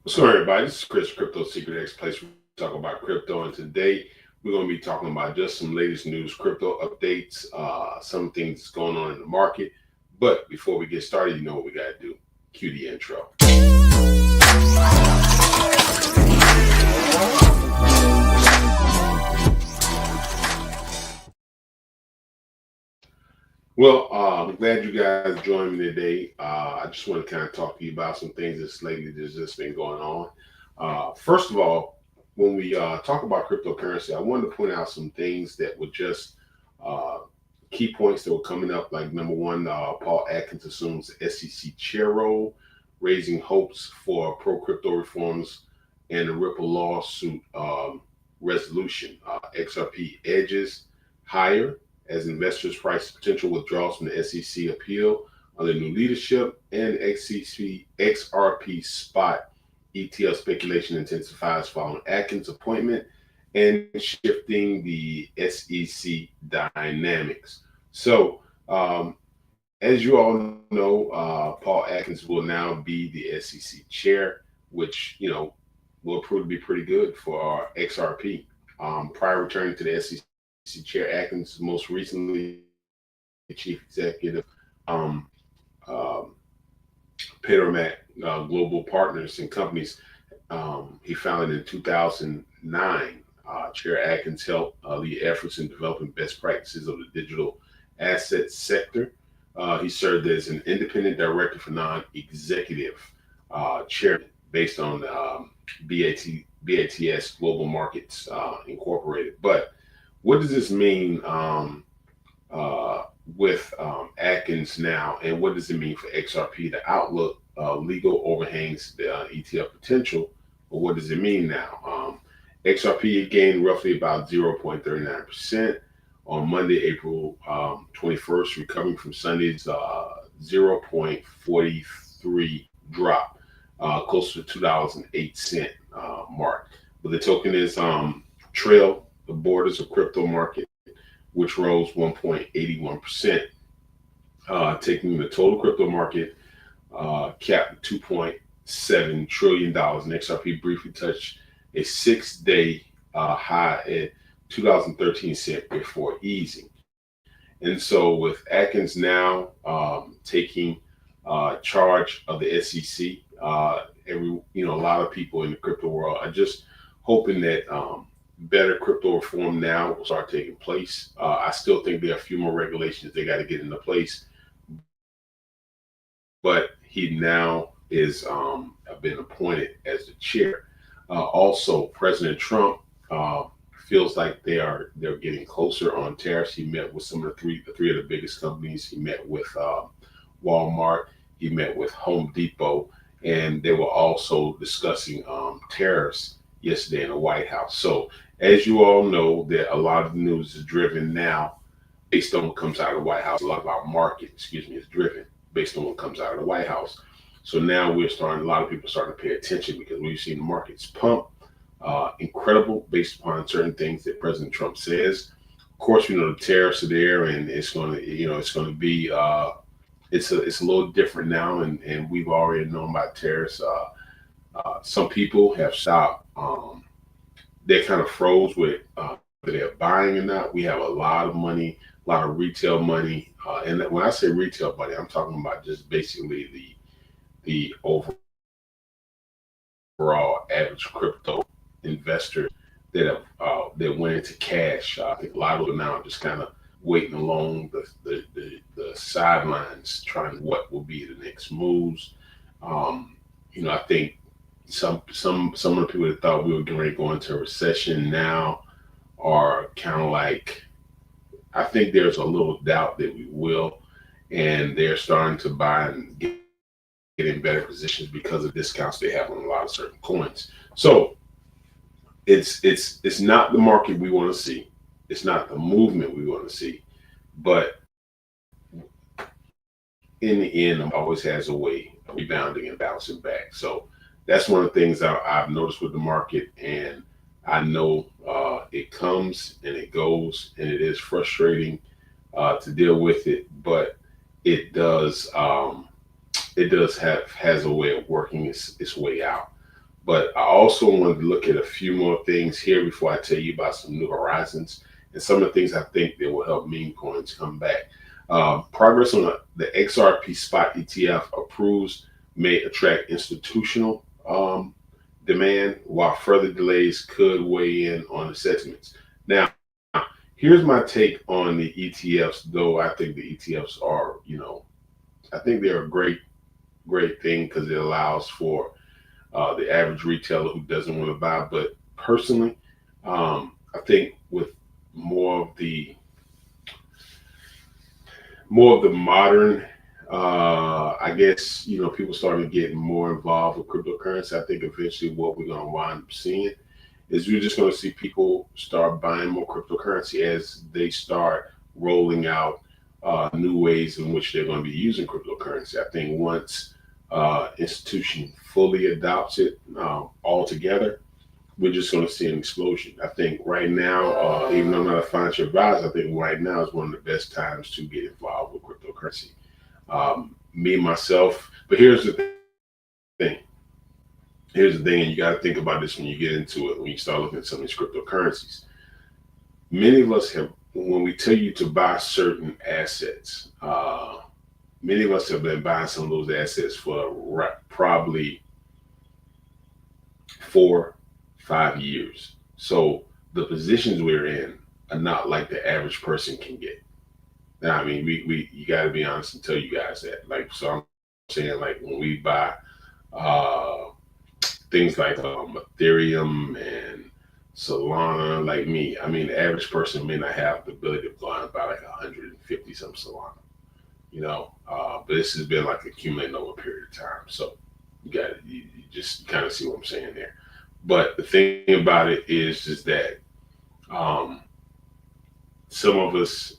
What's going on, everybody? This is Chris, Crypto Secret X, place where we talk about crypto. And today we're going to be talking about just some latest news, crypto updates, some things that's going on in the market. But before we get started, you know what we got to do. Cue the intro. Well, I'm glad you guys joined me today. I just want to kind of talk to you about some things that's lately that's just been going on. First of all, when we talk about cryptocurrency, I wanted to point out some things that were just uh, key points that were coming up. Like number one, Paul Atkins assumes SEC chair role, raising hopes for pro crypto reforms and the Ripple lawsuit resolution. XRP edges higher as investors price potential withdrawals from the SEC appeal under new leadership, and XRP spot ETL speculation intensifies following Atkins' appointment and shifting the SEC dynamics. So, as you all know, Paul Atkins will now be the SEC chair, which will prove to be pretty good for our XRP. Prior returning to the SEC chair, Atkins most recently chief executive um, um, Petromac Global Partners and Companies. He founded in 2009. Chair Atkins helped lead efforts in developing best practices of the digital asset sector. He served as an independent director for non-executive chairman based on BATS Global Markets Incorporated. But what does this mean uh, with Atkins now, and what does it mean for XRP? The outlook legal overhangs the ETF potential, but what does it mean now? XRP gained roughly about 0.39% on Monday, April 21st, recovering from Sunday's 0.43 drop, close to $2.08 mark. But the token is trail the borders of crypto market, which rose 1.81%, taking the total crypto market cap $2.7 trillion. And XRP briefly touched a 6 day high at 2013 cent before easing. And so, with Atkins now taking charge of the SEC, a lot of people in the crypto world are just hoping that better crypto reform now will start taking place. I still think there are a few more regulations they got to get into place, but he now is been appointed as the chair. Also, President Trump feels like they're getting closer on tariffs. He met with some of the three of the biggest companies. He met with Walmart. He met with Home Depot, and they were also discussing tariffs yesterday in the White House. So, as you all know, that a lot of the news is driven now based on what comes out of the White House. A lot of our market, is driven based on what comes out of the White House. So now a lot of people starting to pay attention because we've seen the markets pump incredible based upon certain things that President Trump says. Of course, the tariffs are there, and it's going to be it's a little different now, and we've already known about tariffs. Some people have stopped. They kind of froze with whether they're buying or not. We have a lot of money, a lot of retail money, and when I say retail money, I'm talking about just basically the overall average crypto investors that went into cash. I think a lot of them now just kind of waiting along the sidelines, trying what will be the next moves. I think some of the people that thought we were getting ready to go into a recession now are kind of like, I think there's a little doubt that we will, and they're starting to buy and get in better positions because of discounts they have on a lot of certain coins. So it's not the market we want to see. It's not the movement we want to see, but in the end, always has a way of rebounding and bouncing back. So that's one of the things I've noticed with the market, and I know it comes and it goes, and it is frustrating to deal with it, but it does it does have has a way of working its way out. But I also wanted to look at a few more things here before I tell you about some new horizons and some of the things I think that will help meme coins come back. Progress on the XRP spot ETF approves may attract institutional demand, while further delays could weigh in on assessments. Now, here's my take on the ETFs, though I think the ETFs are, I think they're a great thing because it allows for the average retailer who doesn't want to buy. But personally, I think with more of the modern, I guess, people starting to get more involved with cryptocurrency. I think eventually what we're going to wind up seeing is we're just going to see people start buying more cryptocurrency as they start rolling out new ways in which they're going to be using cryptocurrency. I think once institution fully adopts it altogether, we're just going to see an explosion. I think right now, even though I'm not a financial advisor, I think right now is one of the best times to get involved with cryptocurrency. Me, myself, but here's the thing. Here's the thing, and you got to think about this when you get into it, when you start looking at some of these cryptocurrencies. Many of us have, when we tell you to buy certain assets, many of us have been buying some of those assets for probably 4-5 years. So the positions we're in are not like the average person can get. Now, I mean, you got to be honest and tell you guys that. Like, so I'm saying, like, when we buy things like Ethereum and Solana, like me, I mean, the average person may not have the ability to go out and buy like 150 some Solana, but this has been like accumulating over a period of time. So you just kind of see what I'm saying there. But the thing about it is that some of us,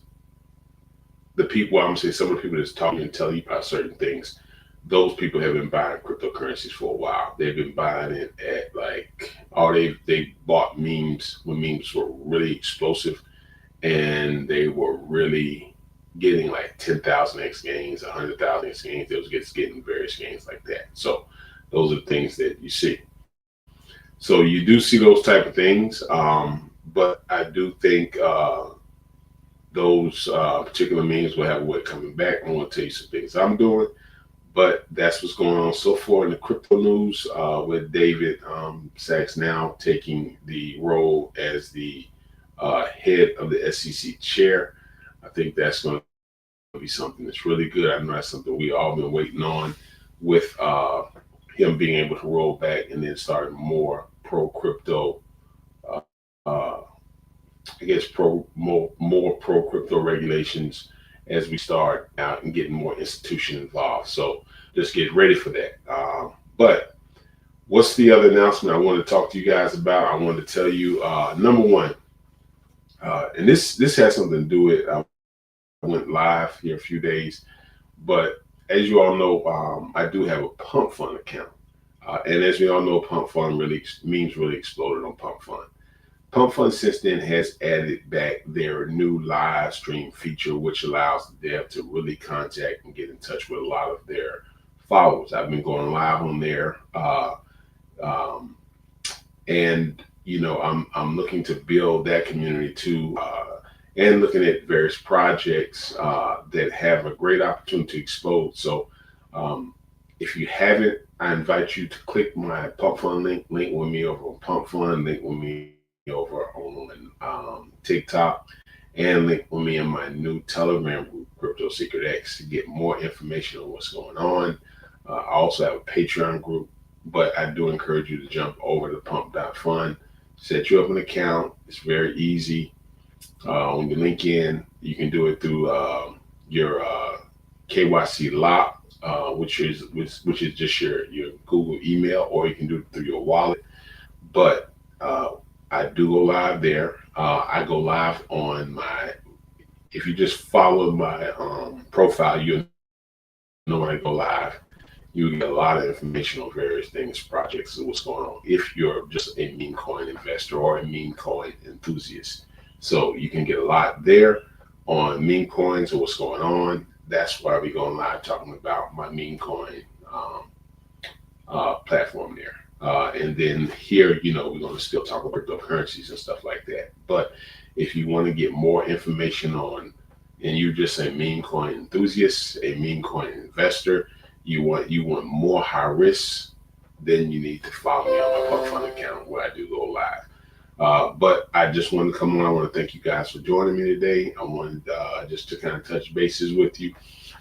some of the people that's talking and telling you about certain things, those people have been buying cryptocurrencies for a while. They've been buying it at they bought memes when memes were really explosive, and they were really getting like 10,000x gains, 100,000x gains. They was just getting various gains like that. So those are the things that you see. So you do see those type of things, but I do think those particular memes will have a way coming back. I want to tell you some things I'm doing, but that's what's going on so far in the crypto news with David Sachs now taking the role as the head of the SEC chair. I think that's going to be something that's really good. I know that's something we all been waiting on with him being able to roll back and then start more pro crypto, more pro crypto regulations as we start out and getting more institution involved. So just get ready for that. But what's the other announcement I want to talk to you guys about? I wanted to tell you, number one, and this has something to do with, I went live here a few days, but as you all know, I do have a Pump Fund account. And as we all know, Pump Fund memes really exploded on Pump Fund. Pump Fund since then has added back their new live stream feature, which allows the dev to really contact and get in touch with a lot of their followers. I've been going live on there, and I'm looking to build that community too, and looking at various projects that have a great opportunity to explode. So if you haven't, I invite you to click my Pump Fund link with me over on Pump Fund, link with me over on TikTok, and link with me in my new Telegram group, Crypto Secret X, to get more information on what's going on. I also have a Patreon group, but I do encourage you to jump over to Pump.Fund, set you up an account. It's very easy. When you link in, you can do it through your KYC lock, which is just your Google email, or you can do it through your wallet. But I do go live there. I go live on if you just follow my profile, you'll know when I go live. You get a lot of information on various things, projects, and what's going on. If you're just a meme coin investor or a meme coin enthusiast, so you can get a lot there on meme coins and what's going on. That's why we going live talking about my meme coin platform there. And then here, we're going to still talk about cryptocurrencies and stuff like that. But if you want to get more information on, and you're just a meme coin enthusiast, a meme coin investor, you want more high risks, then you need to follow me on my Buck Fund account where I do go live. But I just wanted to come on. I want to thank you guys for joining me today. I wanted just to kind of touch bases with you.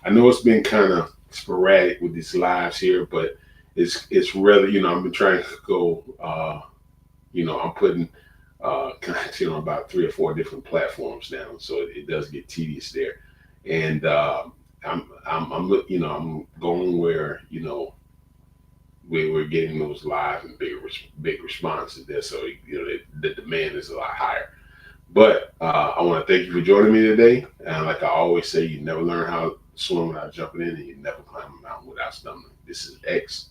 I know it's been kind of sporadic with these lives here, but it's really, I've been trying to go. I'm putting content on about 3 or 4 different platforms now, so it does get tedious there. And I'm going where we're getting those live and big responses there. So the demand is a lot higher. But I want to thank you for joining me today. And like I always say, you never learn how to swim without jumping in, and you never climb a mountain without stumbling. This is X.